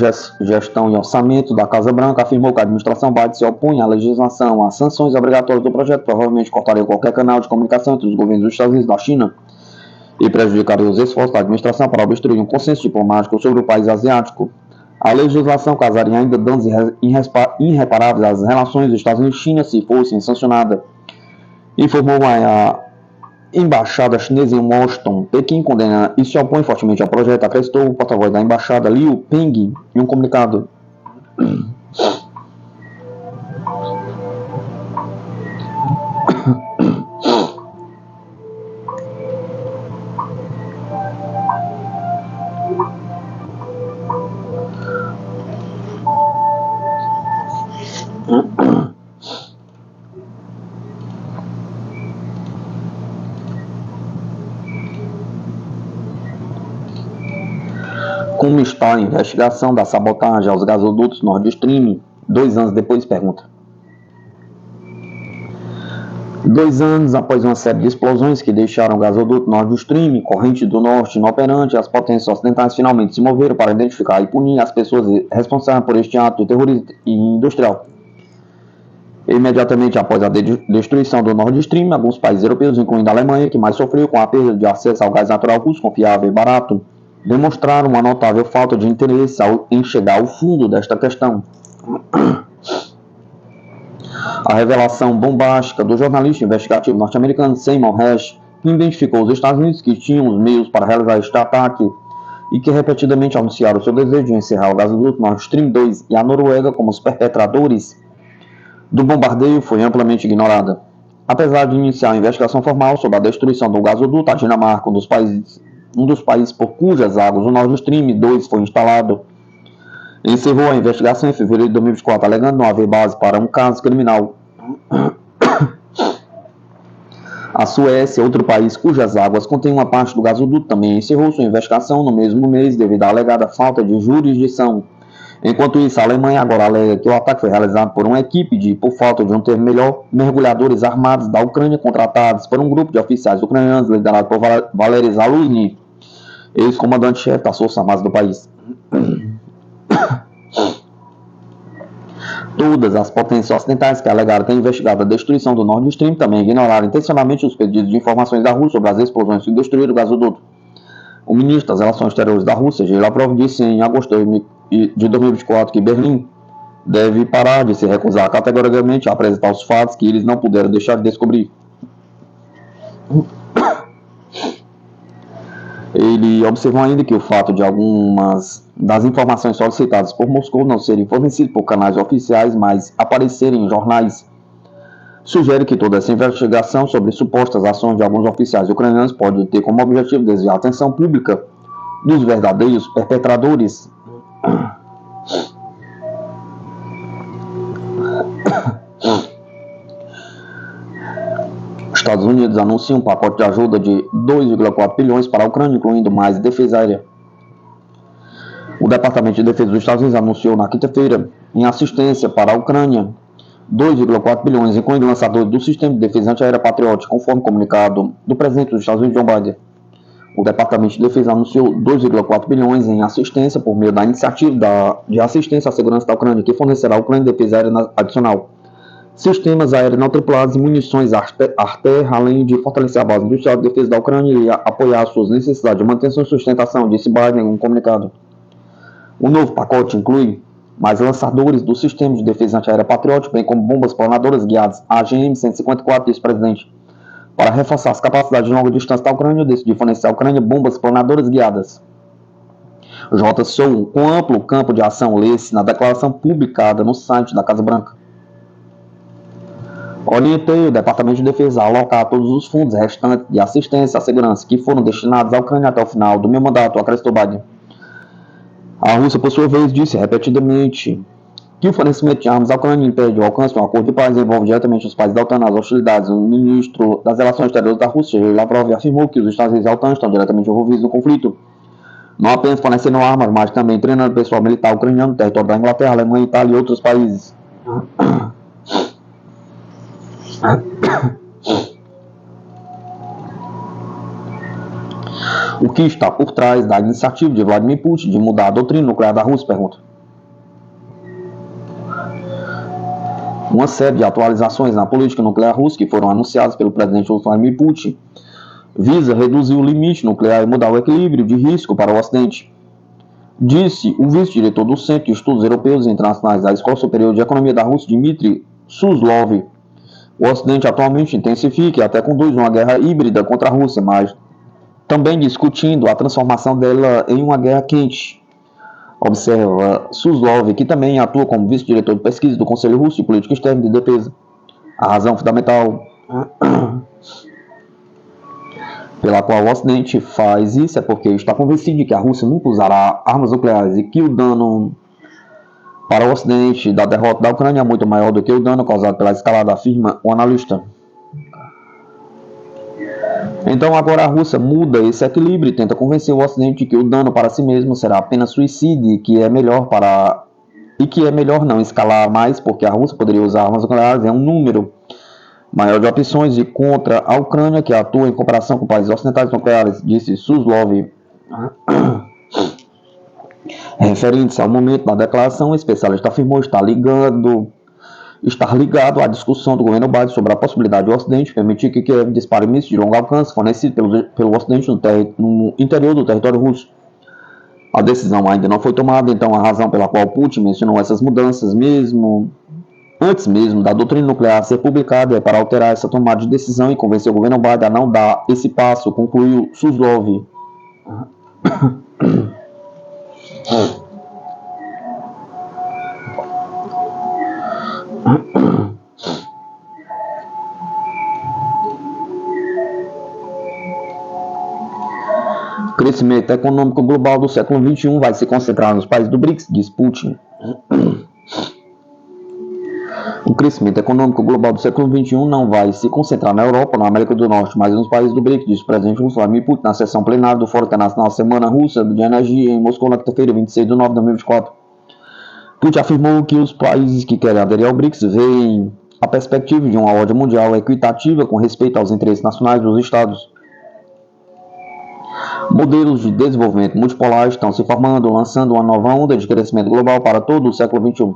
Gestão e Orçamento da Casa Branca afirmou que a administração Biden se opõe à legislação. As sanções obrigatórias do projeto provavelmente cortariam qualquer canal de comunicação entre os governos dos Estados Unidos e da China e prejudicariam os esforços da administração para obstruir um consenso diplomático sobre o país asiático. A legislação causaria ainda danos irreparáveis às relações dos Estados Unidos e China se fosse sancionada, informou a Embaixada Chinesa em Washington. Pequim condena e se opõe fortemente ao projeto, acrescentou o porta-voz da Embaixada Liu Peng em um comunicado. Como está a investigação da sabotagem aos gasodutos Nord Stream 2 anos depois? Pergunta. 2 anos após uma série de explosões que deixaram o gasoduto Nord Stream, corrente do norte inoperante, as potências ocidentais finalmente se moveram para identificar e punir as pessoas responsáveis por este ato terrorista e industrial. Imediatamente após a destruição do Nord Stream, alguns países europeus, incluindo a Alemanha, que mais sofreu com a perda de acesso ao gás natural russo confiável e barato, demonstraram uma notável falta de interesse em chegar ao fundo desta questão. A revelação bombástica do jornalista investigativo norte-americano Seymour Hersh, que identificou os Estados Unidos que tinham os meios para realizar este ataque e que repetidamente anunciaram seu desejo de encerrar o gasoduto Nord Stream 2 e a Noruega como os perpetradores do bombardeio, foi amplamente ignorada. Apesar de iniciar a investigação formal sobre a destruição do gasoduto, a Dinamarca, um dos países por cujas águas o Nord Stream 2 foi instalado, encerrou a investigação em fevereiro de 2024, alegando não haver base para um caso criminal. A Suécia, outro país cujas águas contêm uma parte do gasoduto, também encerrou sua investigação no mesmo mês devido à alegada falta de jurisdição Enquanto isso, a Alemanha agora alega que o ataque foi realizado por uma equipe por falta de um termo melhor, mergulhadores armados da Ucrânia contratados por um grupo de oficiais ucranianos liderado por Valery Zaluzny, ex-comandante-chefe das Forças Armadas do país. Todas as potências ocidentais que alegaram ter investigado a destruição do Nord Stream também ignoraram intencionalmente os pedidos de informações da Rússia sobre as explosões que destruíram o gasoduto. O ministro das Relações Exteriores da Rússia, Sergei Lavrov, disse em agosto de 2024 que Berlim deve parar de se recusar categoricamente a apresentar os fatos que eles não puderam deixar de descobrir. Ele observou ainda que o fato de algumas das informações solicitadas por Moscou não serem fornecidas por canais oficiais, mas aparecerem em jornais, sugere que toda essa investigação sobre supostas ações de alguns oficiais ucranianos pode ter como objetivo desviar a atenção pública dos verdadeiros perpetradores. Os Estados Unidos anunciam um pacote de ajuda de 2,4 bilhões para a Ucrânia, incluindo mais defesa aérea. O Departamento de Defesa dos Estados Unidos anunciou na quinta-feira, em assistência para a Ucrânia, 2,4 bilhões, incluindo lançadores do sistema de defesa antiaérea Patriot, conforme comunicado do presidente dos Estados Unidos, Joe Biden. O Departamento de Defesa anunciou 2,4 bilhões em assistência por meio da iniciativa de assistência à segurança da Ucrânia, que fornecerá à Ucrânia defesa aérea adicional, sistemas aéreos não tripulados e munições ar-terra, além de fortalecer a base industrial de defesa da Ucrânia e apoiar suas necessidades de manutenção e sustentação, disse Biden em um comunicado. O novo pacote inclui mais lançadores do sistema de defesa antiaérea Patriot, bem como bombas planadoras guiadas AGM-154, disse o presidente. Para reforçar as capacidades de longa distância da Ucrânia, decidiu fornecer à Ucrânia bombas planadoras guiadas. JSOU, com amplo campo de ação, lê-se na declaração publicada no site da Casa Branca. Orientei o Departamento de Defesa a alocar todos os fundos restantes de assistência à segurança que foram destinados à Ucrânia até o final do meu mandato, acrescentou Biden. A Rússia, por sua vez, disse repetidamente que o fornecimento de armas à Ucrânia impede o alcance de um acordo de paz e envolve diretamente os países da OTAN nas hostilidades. O ministro das Relações Exteriores da Rússia, Sergei Lavrov, afirmou que os Estados Unidos e a OTAN estão diretamente envolvidos no conflito, não apenas fornecendo armas, mas também treinando pessoal militar ucraniano no território da Inglaterra, Alemanha, Itália e outros países. O que está por trás da iniciativa de Vladimir Putin de mudar a doutrina nuclear da Rússia? Pergunta. Uma série de atualizações na política nuclear russa que foram anunciadas pelo presidente Vladimir Putin visa reduzir o limite nuclear e mudar o equilíbrio de risco para o Ocidente, disse o vice-diretor do Centro de Estudos Europeus e Internacionais da Escola Superior de Economia da Rússia, Dmitry Suslov. O Ocidente atualmente intensifica e até conduz uma guerra híbrida contra a Rússia, mas também discutindo a transformação dela em uma guerra quente. Observa Suslov, que também atua como vice-diretor de pesquisa do Conselho Russo de Política Externa e de Defesa. A razão fundamental pela qual o Ocidente faz isso é porque está convencido de que a Rússia nunca usará armas nucleares e que o dano para o Ocidente da derrota da Ucrânia é muito maior do que o dano causado pela escalada, afirma o analista. Então agora a Rússia muda esse equilíbrio e tenta convencer o Ocidente de que o dano para si mesmo será apenas suicídio e que é melhor não escalar mais, porque a Rússia poderia usar armas nucleares em um número maior de opções e contra a Ucrânia, que atua em comparação com países ocidentais nucleares, disse Suslov. Referente-se ao momento da declaração, o especialista afirmou estar ligado à discussão do governo Biden sobre a possibilidade do Ocidente permitir que Kiev dispare mísseis de longo alcance fornecidos pelo Ocidente no interior do território russo. A decisão ainda não foi tomada, então a razão pela qual Putin mencionou essas mudanças antes mesmo da doutrina nuclear ser publicada é para alterar essa tomada de decisão e convencer o governo Biden a não dar esse passo, concluiu Suslov. O crescimento econômico global do século XXI vai se concentrar nos países do BRICS, diz Putin. O crescimento econômico global do século XXI não vai se concentrar na Europa, na América do Norte, mas nos países do BRICS, disse o presidente russo Vladimir Putin na sessão plenária do Fórum Internacional Semana Russa de Energia em Moscou na quinta-feira, 26 de novembro de 2024. Putin afirmou que os países que querem aderir ao BRICS veem a perspectiva de uma ordem mundial equitativa com respeito aos interesses nacionais dos Estados. Modelos de desenvolvimento multipolar estão se formando, lançando uma nova onda de crescimento global para todo o século XXI.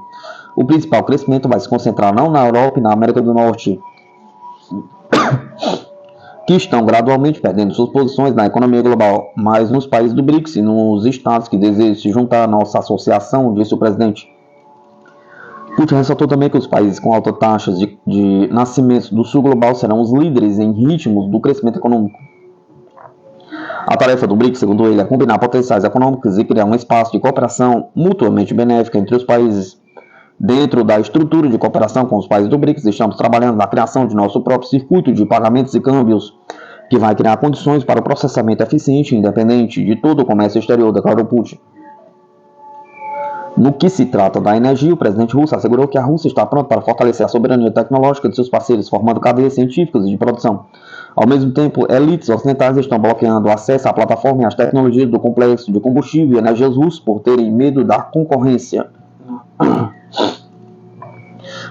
O principal crescimento vai se concentrar não na Europa e na América do Norte, que estão gradualmente perdendo suas posições na economia global, mas nos países do BRICS e nos estados que desejam se juntar à nossa associação, disse o presidente. Putin ressaltou também que os países com altas taxas de nascimento do sul global serão os líderes em ritmos do crescimento econômico. A tarefa do BRICS, segundo ele, é combinar potenciais econômicos e criar um espaço de cooperação mutuamente benéfica entre os países. Dentro da estrutura de cooperação com os países do BRICS, estamos trabalhando na criação de nosso próprio circuito de pagamentos e câmbios, que vai criar condições para o processamento eficiente e independente de todo o comércio exterior, declarou Putin. No que se trata da energia, o presidente russo assegurou que a Rússia está pronta para fortalecer a soberania tecnológica de seus parceiros, formando cadeias científicas e de produção. Ao mesmo tempo, elites ocidentais estão bloqueando o acesso à plataforma e às tecnologias do complexo de combustível e energias russos por terem medo da concorrência.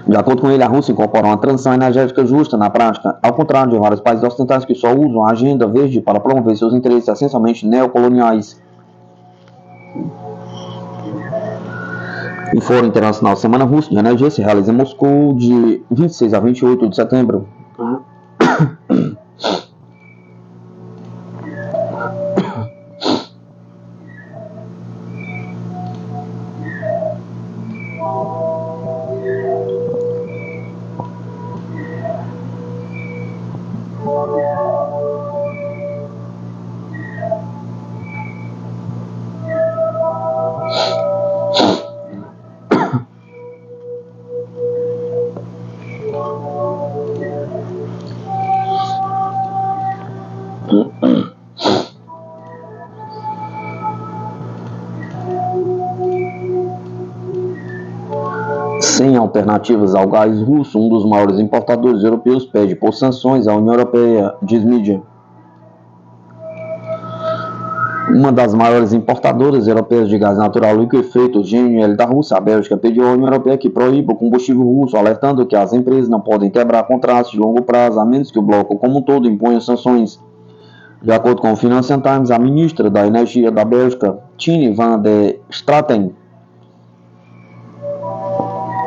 De acordo com ele, a Rússia incorpora uma transição energética justa na prática, ao contrário de vários países ocidentais que só usam a agenda verde para promover seus interesses essencialmente neocoloniais. O Fórum Internacional Semana Russa de Energia se realiza em Moscou de 26 a 28 de setembro. Sem alternativas ao gás russo, um dos maiores importadores europeus pede por sanções à União Europeia, diz mídia. Uma das maiores importadoras europeias de gás natural liquefeito, GNL da Rússia, a Bélgica, pediu à União Europeia que proíba o combustível russo, alertando que as empresas não podem quebrar contratos de longo prazo, a menos que o bloco como um todo imponha sanções. De acordo com o Financial Times, a ministra da Energia da Bélgica, Tine van der Straten,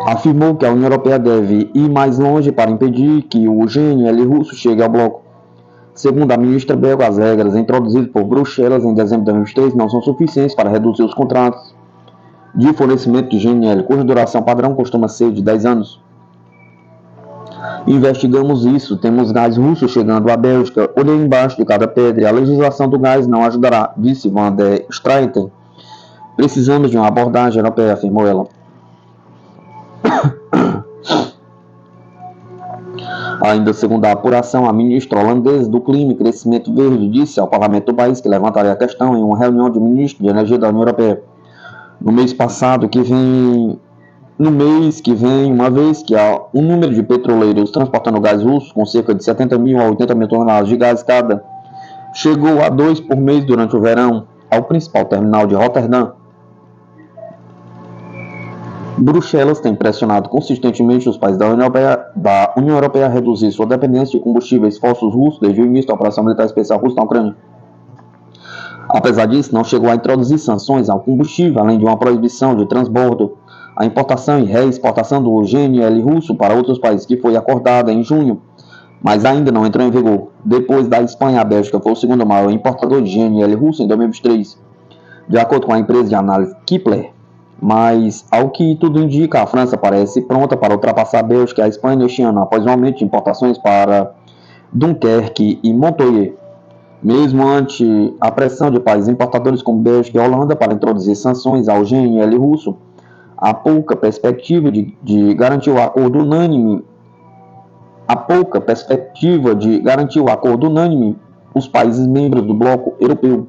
afirmou que a União Europeia deve ir mais longe para impedir que o GNL russo chegue ao bloco. Segundo a ministra belga, as regras introduzidas por Bruxelas em dezembro de 2023 não são suficientes para reduzir os contratos de fornecimento de GNL, cuja duração padrão costuma ser de 10 anos. Investigamos isso, temos gás russo chegando à Bélgica, olhei embaixo de cada pedra e a legislação do gás não ajudará, disse Van der Straten. Precisamos de uma abordagem europeia, afirmou ela. Ainda segundo a apuração, a ministra holandesa do Clima e Crescimento Verde disse ao parlamento do país que levantaria a questão em uma reunião de ministros de energia da União Europeia. No mês que vem, uma vez que há um número de petroleiros transportando gás russo, com cerca de 70 mil a 80 mil toneladas de gás cada, chegou a 2 por mês durante o verão ao principal terminal de Roterdã. Bruxelas tem pressionado consistentemente os países da União Europeia a reduzir sua dependência de combustíveis fósseis russos desde o início da operação militar especial russa na Ucrânia. Apesar disso, não chegou a introduzir sanções ao combustível, além de uma proibição de transbordo, a importação e reexportação do GNL russo para outros países, que foi acordada em junho, mas ainda não entrou em vigor. Depois da Espanha, a Bélgica foi o segundo maior importador de GNL russo em 2023, de acordo com a empresa de análise Kepler. Mas, ao que tudo indica, a França parece pronta para ultrapassar a Bélgica e a Espanha neste ano, após um aumento de importações para Dunkerque e Montpellier. Mesmo ante a pressão de países importadores como Bélgica e Holanda para introduzir sanções ao GNL russo, há pouca perspectiva de garantir o acordo unânime. Os países membros do bloco europeu.